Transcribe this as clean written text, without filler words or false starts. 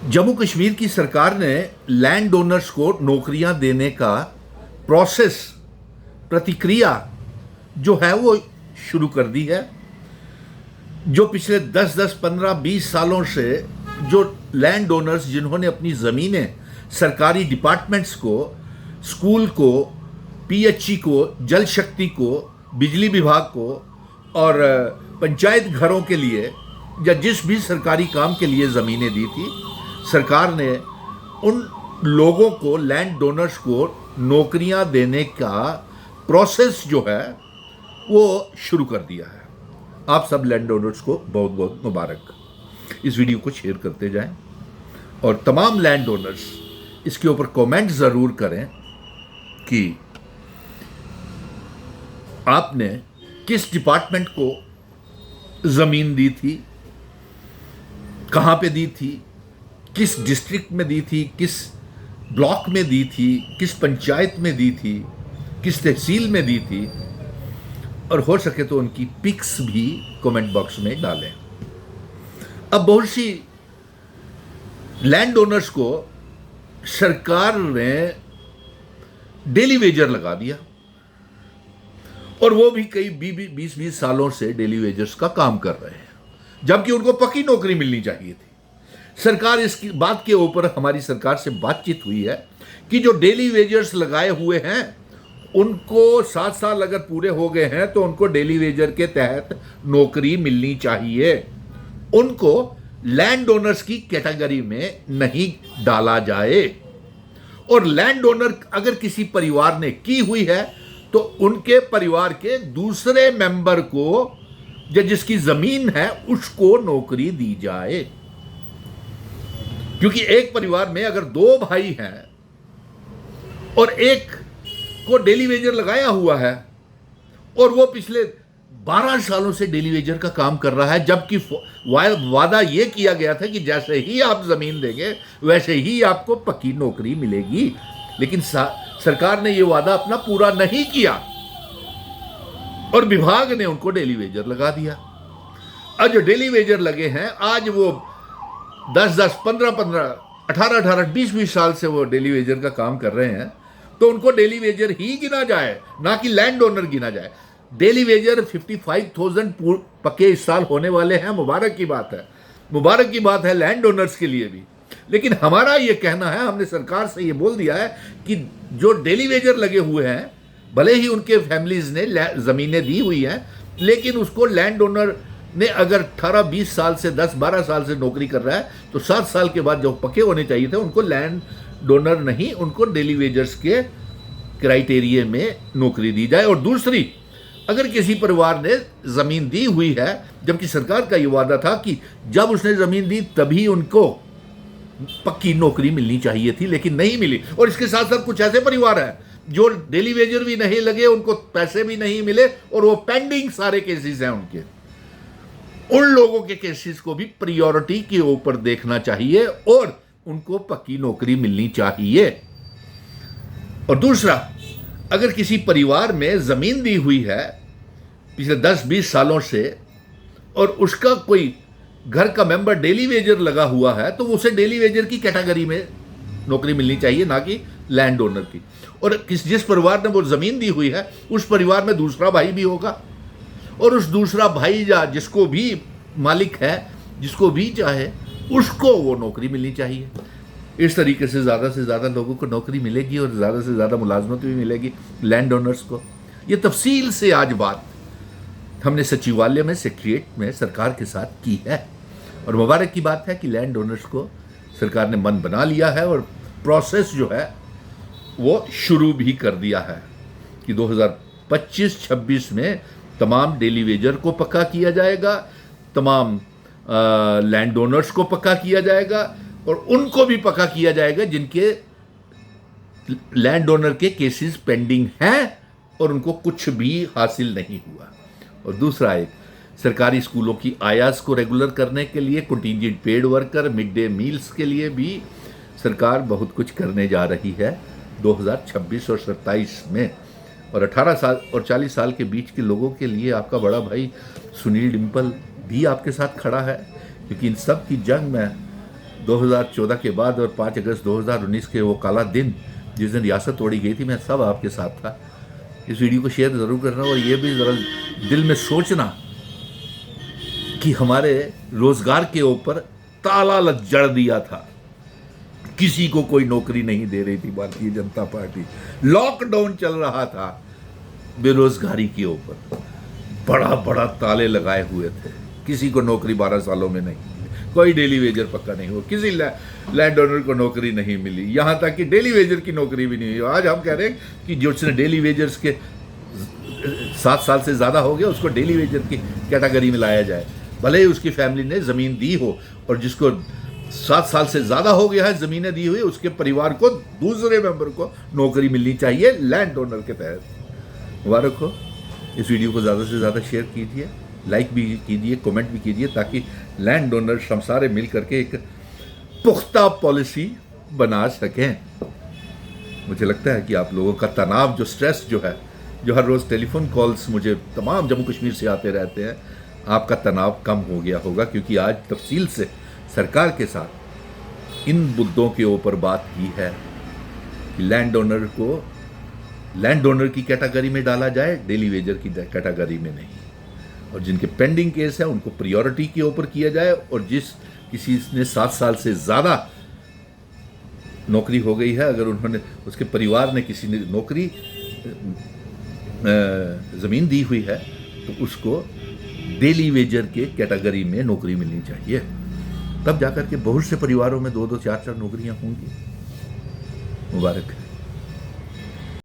जम्मू कश्मीर की सरकार ने लैंड ओनर्स को नौकरियां देने का प्रोसेस प्रतिक्रिया जो है वो शुरू कर दी है। जो पिछले 10-10, 15, 20 सालों से जो लैंड ओनर्स जिन्होंने अपनी ज़मीनें सरकारी डिपार्टमेंट्स को, स्कूल को, पीएचई को, जल शक्ति को, बिजली विभाग को और पंचायत घरों के लिए या जिस भी सरकारी काम के लिए ज़मीनें दी थी, सरकार ने उन लोगों को, लैंड डोनर्स को नौकरियां देने का प्रोसेस जो है वो शुरू कर दिया है। आप सब लैंड डोनर्स को बहुत बहुत मुबारक। इस वीडियो को शेयर करते जाएं और तमाम लैंड डोनर्स इसके ऊपर कमेंट ज़रूर करें कि आपने किस डिपार्टमेंट को ज़मीन दी थी, कहाँ पे दी थी, किस डिस्ट्रिक्ट में दी थी, किस ब्लॉक में दी थी, किस पंचायत में दी थी, किस तहसील में दी थी, और हो सके तो उनकी पिक्स भी कमेंट बॉक्स में डालें। अब बहुत सी लैंड ओनर्स को सरकार ने डेली वेजर लगा दिया और वो भी कई 20-20 सालों से डेली वेजर्स का काम कर रहे हैं, जबकि उनको पक्की नौकरी मिलनी चाहिए थी। सरकार इसकी बात के ऊपर हमारी सरकार से बातचीत हुई है कि जो डेली वेजर्स लगाए हुए हैं उनको 7 साल अगर पूरे हो गए हैं तो उनको डेली वेजर के तहत नौकरी मिलनी चाहिए। उनको लैंड ओनर्स की कैटेगरी में नहीं डाला जाए। और लैंड ओनर अगर किसी परिवार ने की हुई है तो उनके परिवार के दूसरे मेंबर को या जिसकी जमीन है उसको नौकरी दी जाए। क्योंकि एक परिवार में अगर 2 भाई हैं और एक को डेली वेजर लगाया हुआ है और वो पिछले 12 सालों से डेली वेजर का काम कर रहा है, जबकि वादा ये किया गया था कि जैसे ही आप जमीन देंगे वैसे ही आपको पक्की नौकरी मिलेगी, लेकिन सरकार ने ये वादा अपना पूरा नहीं किया और विभाग ने उनको डेली वेजर लगा दिया। आज जो डेली वेजर लगे हैं, आज वो 10-10, 15-15, 18-18, 20-20 साल से वो डेली वेजर का काम कर रहे हैं, तो उनको डेली वेजर ही गिना जाए, ना कि लैंड ओनर गिना जाए। डेली वेजर 55,000 पक्के इस साल होने वाले हैं। मुबारक की बात है, मुबारक की बात है लैंड ओनर्स के लिए भी। लेकिन हमारा ये कहना है, हमने सरकार से ये बोल दिया है कि जो डेली वेजर लगे हुए हैं, भले ही उनके फैमिलीज ने ज़मीनें दी हुई हैं, लेकिन उसको लैंड ओनर ने अगर 18-20 साल से 10-12 साल से नौकरी कर रहा है तो 7 साल के बाद जो पक्के होने चाहिए थे उनको लैंड डोनर नहीं, उनको डेली वेजर्स के क्राइटेरिया में नौकरी दी जाए। और दूसरी, अगर किसी परिवार ने ज़मीन दी हुई है, जबकि सरकार का ये वादा था कि जब उसने ज़मीन दी तभी उनको पक्की नौकरी मिलनी चाहिए थी, लेकिन नहीं मिली। और इसके साथ साथ कुछ ऐसे परिवार हैं जो डेली वेजर भी नहीं लगे, उनको पैसे भी नहीं मिले और वो पेंडिंग सारे केसेस हैं उनके। उन लोगों के केसेस को भी प्रायोरिटी के ऊपर देखना चाहिए और उनको पक्की नौकरी मिलनी चाहिए। और दूसरा, अगर किसी परिवार में ज़मीन दी हुई है पिछले 10-20 सालों से और उसका कोई घर का मेंबर डेली वेजर लगा हुआ है, तो उसे डेली वेजर की कैटेगरी में नौकरी मिलनी चाहिए, ना कि लैंड ओनर की। और जिस परिवार ने वो ज़मीन दी हुई है उस परिवार में दूसरा भाई भी होगा और उस दूसरा भाई या जिसको भी मालिक है, जिसको भी चाहे, उसको वो नौकरी मिलनी चाहिए। इस तरीके से ज़्यादा लोगों को नौकरी मिलेगी और ज़्यादा से ज़्यादा मुलाजमत भी मिलेगी लैंड ओनर्स को। ये तफसील से आज बात हमने सचिवालय में, सेक्रेटरीट में सरकार के साथ की है और मुबारक की बात है कि लैंड ओनर्स को सरकार ने मन बना लिया है और प्रोसेस जो है वो शुरू भी कर दिया है कि 2025-26 में तमाम डेली वेजर को पक्का किया जाएगा, तमाम लैंड ओनर्स को पक्का किया जाएगा और उनको भी पक्का किया जाएगा जिनके लैंड ओनर के केसेस पेंडिंग हैं और उनको कुछ भी हासिल नहीं हुआ। और दूसरा, एक सरकारी स्कूलों की आयास को रेगुलर करने के लिए, contingent paid worker, mid day meals के लिए भी सरकार बहुत कुछ करने जा रही है 2026 और 27 में। और 18 साल और 40 साल के बीच के लोगों के लिए आपका बड़ा भाई सुनील डिम्पल भी आपके साथ खड़ा है, क्योंकि इन सब की जंग में 2014 के बाद और 5 अगस्त 2019 के वो काला दिन जिस दिन रियासत तोड़ी गई थी, मैं सब आपके साथ था। इस वीडियो को शेयर ज़रूर करना और ये भी ज़रा दिल में सोचना कि हमारे रोज़गार के ऊपर ताला जड़ दिया था, किसी को कोई नौकरी नहीं दे रही थी भारतीय जनता पार्टी, लॉकडाउन चल रहा था, बेरोजगारी के ऊपर बड़ा बड़ा ताले लगाए हुए थे, किसी को नौकरी 12 सालों में नहीं, कोई डेली वेजर पक्का नहीं हुआ, किसी लैंड ओनर को नौकरी नहीं मिली, यहाँ तक कि डेली वेजर की नौकरी भी नहीं हुई। आज हम कह रहे हैं कि जिसने डेली वेजर्स के 7 साल से ज़्यादा हो गया उसको डेली वेजर की कैटेगरी में लाया जाए, भले ही उसकी फैमिली ने ज़मीन दी हो, और जिसको 7 साल से ज़्यादा हो गया है ज़मीनें दी हुई, उसके परिवार को दूसरे मेंबर को नौकरी मिलनी चाहिए लैंड ओनर के तहत। मुबारक हो। इस वीडियो को ज़्यादा से ज़्यादा शेयर कीजिए, लाइक भी कीजिए, कमेंट भी कीजिए, ताकि लैंड ओनर हम सारे मिल करके एक पुख्ता पॉलिसी बना सकें। मुझे लगता है कि आप लोगों का तनाव, जो स्ट्रेस जो है, जो हर रोज़ टेलीफोन कॉल्स मुझे तमाम जम्मू कश्मीर से आते रहते हैं, आपका तनाव कम हो गया होगा, क्योंकि आज तफसील से सरकार के साथ इन मुद्दों के ऊपर बात की है कि लैंड ओनर को लैंड ओनर की कैटेगरी में डाला जाए, डेली वेजर की कैटेगरी में नहीं, और जिनके पेंडिंग केस है उनको प्रायोरिटी के ऊपर किया जाए, और जिस किसी ने 7 साल से ज़्यादा नौकरी हो गई है, अगर उन्होंने, उसके परिवार ने किसी ने नौकरी ज़मीन दी हुई है, तो उसको डेली वेजर के कैटेगरी में नौकरी मिलनी चाहिए। तब जाकर के बहुत से परिवारों में 2-2, 4-4 नौकरियां होंगी। मुबारक।